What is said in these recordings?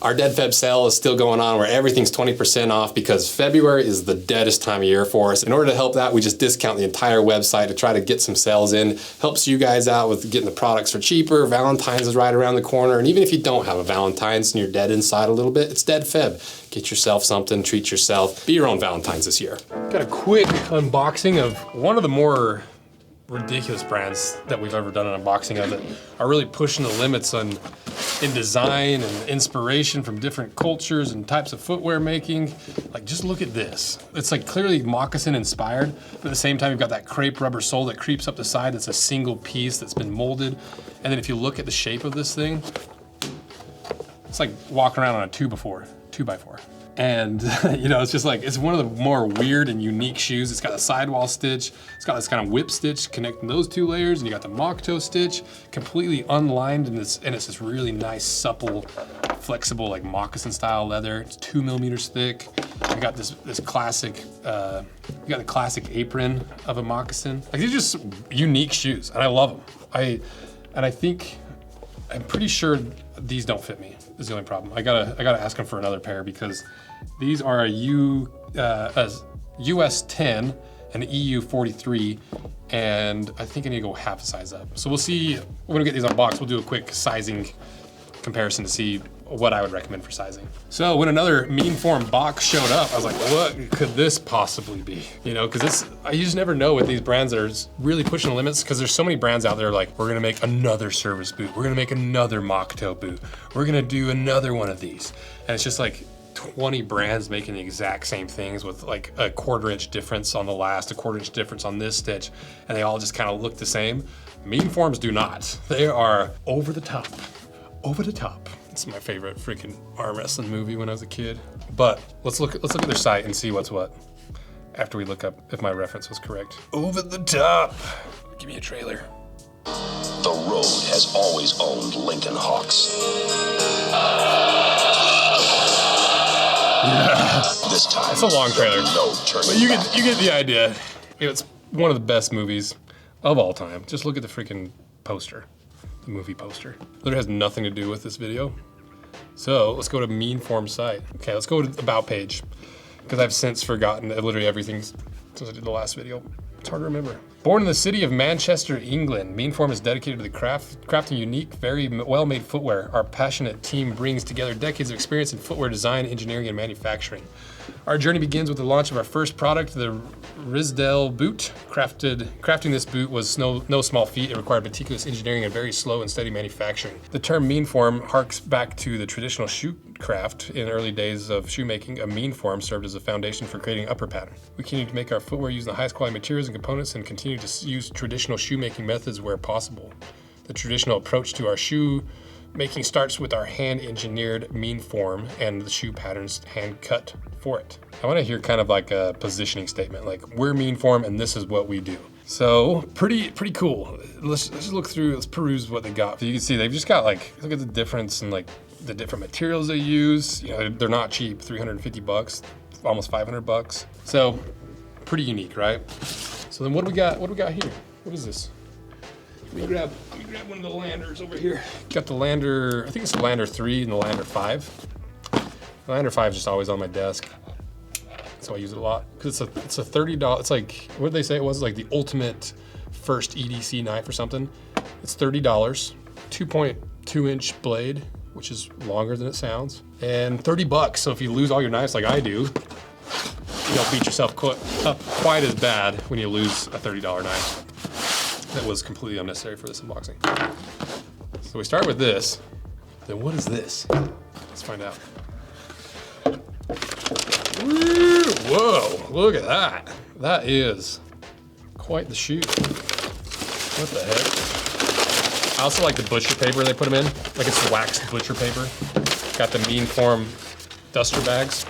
Our Dead Feb sale is still going on where everything's 20% off because February is the deadest time of year for us. In order to help that, we just discount the entire website to try to get some sales in. Helps you guys out with getting the products for cheaper. Valentine's is right around the corner. And even if you don't have a Valentine's and you're dead inside a little bit, it's Dead Feb. Get yourself something, treat yourself. Be your own Valentine's this year. Got a quick unboxing of one of the more ridiculous brands that we've ever done an unboxing of that are really pushing the limits in design and inspiration from different cultures and types of footwear making. Like, just look at this. It's like clearly moccasin inspired, but at the same time you've got that crepe rubber sole that creeps up the side that's a single piece that's been molded. And then if you look at the shape of this thing, it's like walking around on a 2x4. And you know, it's just like, it's one of the more weird and unique shoes. It's got a sidewall stitch. It's got this kind of whip stitch connecting those two layers, and you got the mock toe stitch, completely unlined, and it's this really nice, supple, flexible, like moccasin style leather. It's 2 millimeters thick. You got this classic, you got the classic apron of a moccasin. Like, these are just unique shoes, and I love them. I'm pretty sure these don't fit me. Is the only problem. I gotta ask them for another pair because these are a US 10 and an EU 43, and I think I need to go half a size up. So we'll see. We're gonna get these unboxed. We'll do a quick sizing comparison to see what I would recommend for sizing. So when another Meanforme box showed up, I was like, what could this possibly be? You know, because you just never know with these brands that are really pushing the limits, because there's so many brands out there like, we're gonna make another service boot, we're gonna make another mock toe boot, we're gonna do another one of these. And it's just like 20 brands making the exact same things with like a 1/4 inch difference on the last, a 1/4 inch difference on this stitch, and they all just kind of look the same. Meanformes do not. They are over the top. Over the top. It's my favorite freaking arm wrestling movie when I was a kid. But let's look at their site and see what's what after we look up if my reference was correct. Over the top. Give me a trailer. The road has always owned Lincoln Hawks. Yeah. This time, it's a long trailer, no turning but you back. get the idea. It's one of the best movies of all time. Just look at the freaking poster. Movie poster. Literally has nothing to do with this video. So let's go to Meanforme site. Okay, let's go to the about page, because I've since forgotten literally everything since I did the last video. It's hard to remember. Born in the city of Manchester, England, Meanforme is dedicated to the crafting unique, very well-made footwear. Our passionate team brings together decades of experience in footwear design, engineering, and manufacturing. Our journey begins with the launch of our first product, the Risdale boot. Crafting this boot was no small feat. It required meticulous engineering and very slow and steady manufacturing. The term Meanforme harks back to the traditional shoe craft. In early days of shoemaking, a Meanforme served as a foundation for creating upper pattern. We continue to make our footwear using the highest quality materials and components and continue to use traditional shoemaking methods where possible. The traditional approach to our shoe making starts with our hand-engineered Meanforme and the shoe patterns hand-cut for it. I want to hear kind of like a positioning statement, like we're Meanforme and this is what we do. So pretty cool. Let's just look through. Let's peruse what they got. So you can see they've just got like, look at the difference in like the different materials they use. You know, they're not cheap. $350, almost $500. So pretty unique, right? So then what do we got? What do we got here? What is this? Let me grab one of the Landers over here. Got the Lander, I think it's the Lander 3 and the Lander 5. The Lander 5 is just always on my desk, so I use it a lot. Because it's a $30, it's like, what did they say it was? Like the ultimate first EDC knife or something. It's $30, 2.2 inch blade, which is longer than it sounds, and $30. So if you lose all your knives like I do, you don't beat yourself up quite as bad when you lose a $30 knife. That was completely unnecessary for this unboxing. So we start with this. Then what is this? Let's find out. Woo, whoa, look at that. That is quite the shoe. What the heck? I also like the butcher paper they put them in. Like it's waxed butcher paper. Got the Meanforme duster bags.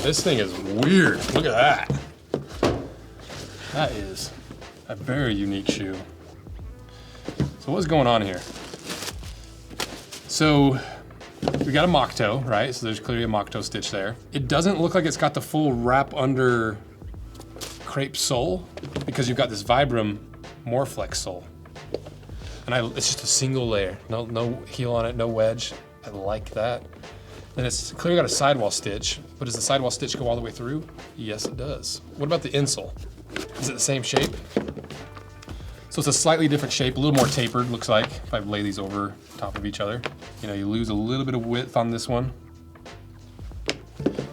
This thing is weird. Look at that. That is a very unique shoe. So what's going on here? So we got a mock toe, right? So there's clearly a mock toe stitch there. It doesn't look like it's got the full wrap under crepe sole because you've got this Vibram Moreflex sole. And it's just a single layer. No heel on it, no wedge. I like that. Then it's clearly got a sidewall stitch, but does the sidewall stitch go all the way through? Yes, it does. What about the insole? Is it the same shape? So it's a slightly different shape, a little more tapered, looks like, if I lay these over top of each other. You know, you lose a little bit of width on this one.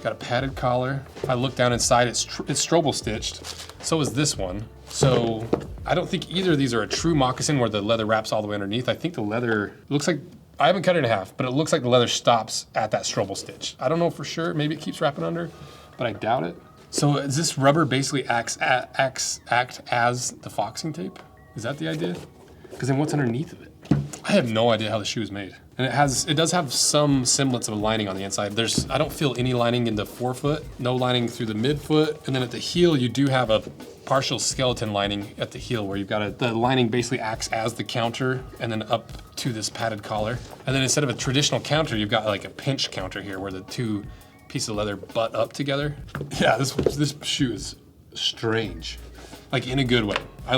Got a padded collar. If I look down inside, it's strobel stitched. So is this one. So I don't think either of these are a true moccasin where the leather wraps all the way underneath. I think the leather, looks like, I haven't cut it in half, but it looks like the leather stops at that strobel stitch. I don't know for sure, maybe it keeps wrapping under, but I doubt it. So does this rubber basically act as the foxing tape? Is that the idea? Because then what's underneath of it? I have no idea how the shoe is made. And it does have some semblance of a lining on the inside. I don't feel any lining in the forefoot, no lining through the midfoot. And then at the heel, you do have a partial skeleton lining at the heel where you've got the lining basically acts as the counter and then up to this padded collar. And then instead of a traditional counter, you've got like a pinch counter here where the two pieces of leather butt up together. Yeah, this shoe is strange, like in a good way. I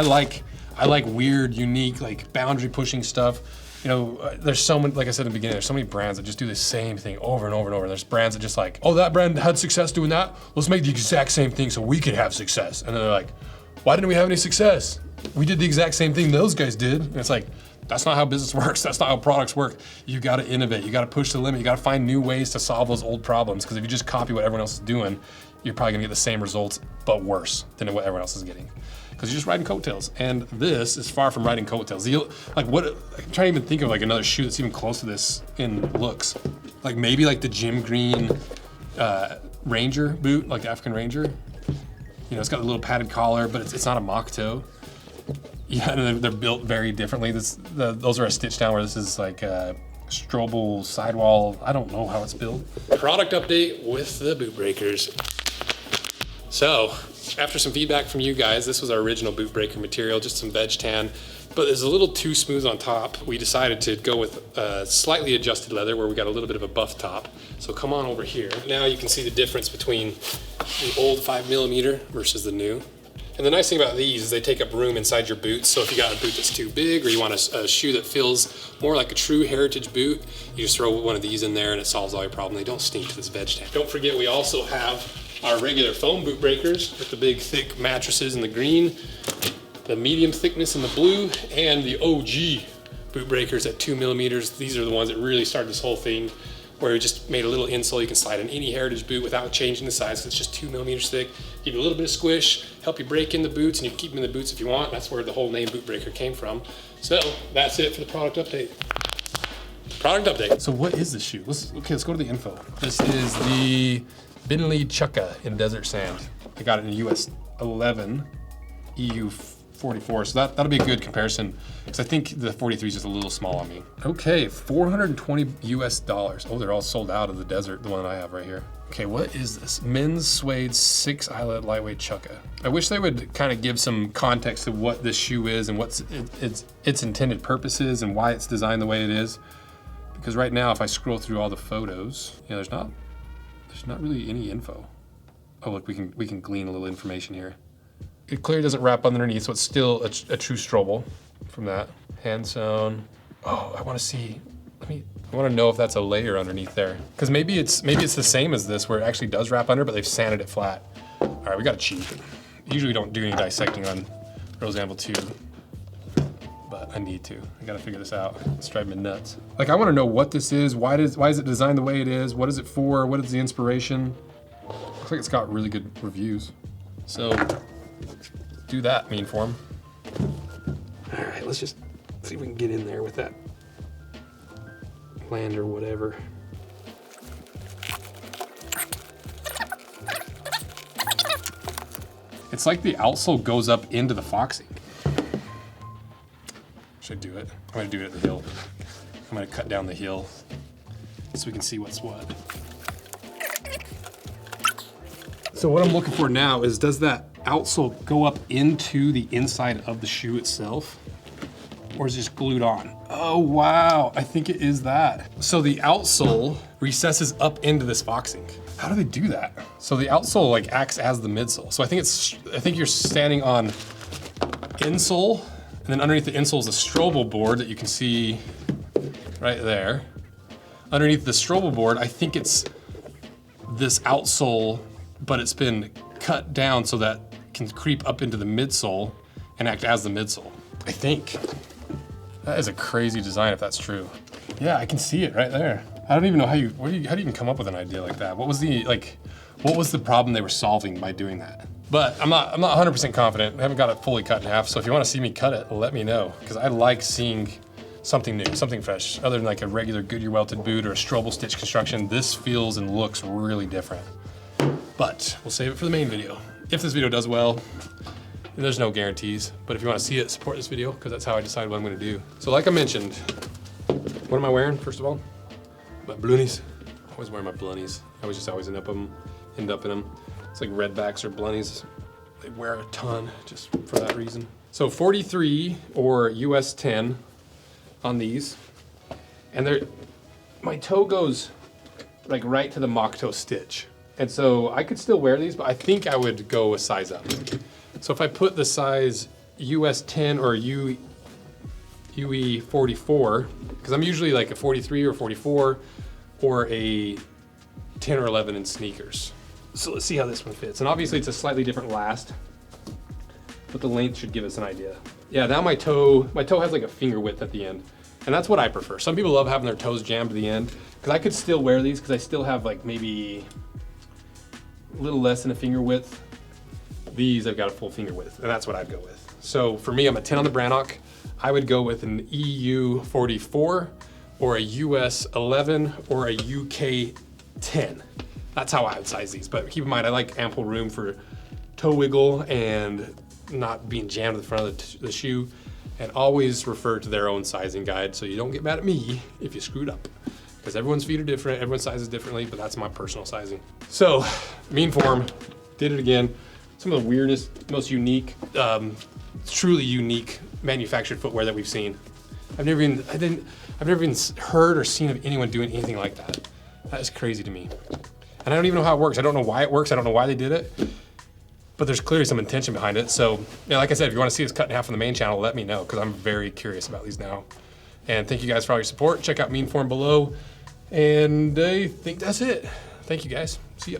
like weird, unique, like boundary pushing stuff. You know, there's so many, like I said in the beginning, there's so many brands that just do the same thing over and over and over. There's brands that just like, oh, that brand had success doing that. Let's make the exact same thing so we could have success. And then they're like, why didn't we have any success? We did the exact same thing those guys did. And it's like, that's not how business works. That's not how products work. You gotta innovate. You gotta push the limit. You gotta find new ways to solve those old problems. Because if you just copy what everyone else is doing, you're probably gonna get the same results, but worse than what everyone else is getting. Because you're just riding coattails. And this is far from riding coattails. I'm trying to even think of like another shoe that's even close to this in looks. Like maybe like the Jim Green Ranger boot, like the African Ranger. You know, it's got a little padded collar, but it's not a mock toe. Yeah, and they're built very differently. Those are a stitch down where this is like a strobel sidewall. I don't know how it's built. Product update with the boot breakers. So, after some feedback from you guys, this was our original boot breaker material, just some veg tan, but it's a little too smooth on top. We decided to go with slightly adjusted leather where we got a little bit of a buff top. So come on over here. Now you can see the difference between the old 5mm versus the new. And the nice thing about these is they take up room inside your boots. So if you got a boot that's too big or you want a shoe that feels more like a true heritage boot, you just throw one of these in there and it solves all your problems. They don't stink to this veg tan. Don't forget we also have our regular foam boot breakers with the big thick mattresses in the green, the medium thickness in the blue, and the OG boot breakers at 2mm. These are the ones that really started this whole thing, where we just made a little insole you can slide in any heritage boot without changing the size. It's just 2mm thick. Give you a little bit of squish, help you break in the boots, and you can keep them in the boots if you want. That's where the whole name boot breaker came from. So that's it for the product update. Product update. So what is this shoe? Let's go to the info. This is the Binley Chukka in desert sand. I got it in US 11, EU 44, so that'll be a good comparison, because I think the 43 is just a little small on me. Okay, $420 US. Oh, they're all sold out of the desert, the one I have right here. Okay, what is this? Men's suede 6 eyelet lightweight chukka. I wish they would kind of give some context to what this shoe is and what's its intended purpose is and why it's designed the way it is. Because right now, if I scroll through all the photos, you know, there's not really any info. Oh, look, we can glean a little information here. It clearly doesn't wrap underneath, so it's still a true strobel from that. Hand sewn. Oh, I want to see. I want to know if that's a layer underneath there, because maybe it's the same as this, where it actually does wrap under, but they've sanded it flat. All right, we got to cheat. Usually we don't do any dissecting on Rose Anvil 2, but I need to. I got to figure this out. It's driving me nuts. Like, I want to know what this is. Why is it designed the way it is? What is it for? What is the inspiration? Looks like it's got really good reviews. So do that, Meanforme. All right, let's just see if we can get in there with that land or whatever. It's like the outsole goes up into the foxing. Should I do it? I'm gonna do it at the heel. I'm gonna cut down the heel so we can see what's what. So what I'm looking for now is, does that outsole go up into the inside of the shoe itself, or is it just glued on? Oh, wow, I think it is that. So the outsole recesses up into this foxing. How do they do that? So the outsole acts as the midsole. So I think you're standing on insole, And then underneath the insole is a Strobel board that you can see right there. Underneath the Strobel board, I think it's this outsole, but it's been cut down so that it can creep up into the midsole and act as the midsole. I think. That is a crazy design if that's true. Yeah, I can see it right there. I don't even know how do you even come up with an idea like that? What was the problem they were solving by doing that? But I'm not 100% confident. I haven't got it fully cut in half, so if you want to see me cut it, let me know, because I like seeing something new, something fresh. Other than like a regular Goodyear welted boot or a Strobel stitch construction, this feels and looks really different. But we'll save it for the main video. If this video does well, there's no guarantees, but if you want to see it, support this video, because that's how I decide what I'm going to do. So like I mentioned, what am I wearing, first of all? My blunnies. I always wear my blunnies. I always end up in them. It's like redbacks or blunnies. They wear a ton just for that reason. So 43 or US 10 on these. And my toe goes like right to the mock toe stitch. And so I could still wear these, but I think I would go a size up. So if I put the size US 10 or UE 44, because I'm usually like a 43 or 44 or a 10 or 11 in sneakers. So let's see how this one fits. And obviously it's a slightly different last, but the length should give us an idea. Yeah, now my toe has like a finger width at the end. And that's what I prefer. Some people love having their toes jammed to the end, because I could still wear these because I still have like maybe a little less than a finger width. These I've got a full finger width, and that's what I'd go with. So for me, I'm a 10 on the Brannock. I would go with an EU 44 or a US 11 or a UK 10. That's how I would size these, but keep in mind, I like ample room for toe wiggle and not being jammed to the front of the shoe, and always refer to their own sizing guide so you don't get mad at me if you screwed up, because everyone's feet are different, everyone sizes differently, but that's my personal sizing. So, Meanforme, did it again. Some of the weirdest, most unique, truly unique manufactured footwear that we've seen. I've never even heard or seen of anyone doing anything like that. That is crazy to me. And I don't even know how it works. I don't know why it works. I don't know why they did it, but there's clearly some intention behind it. So, yeah, like I said, if you want to see this cut in half on the main channel, let me know, because I'm very curious about these now. And thank you guys for all your support. Check out Meanforme below. And I think that's it. Thank you guys. See ya.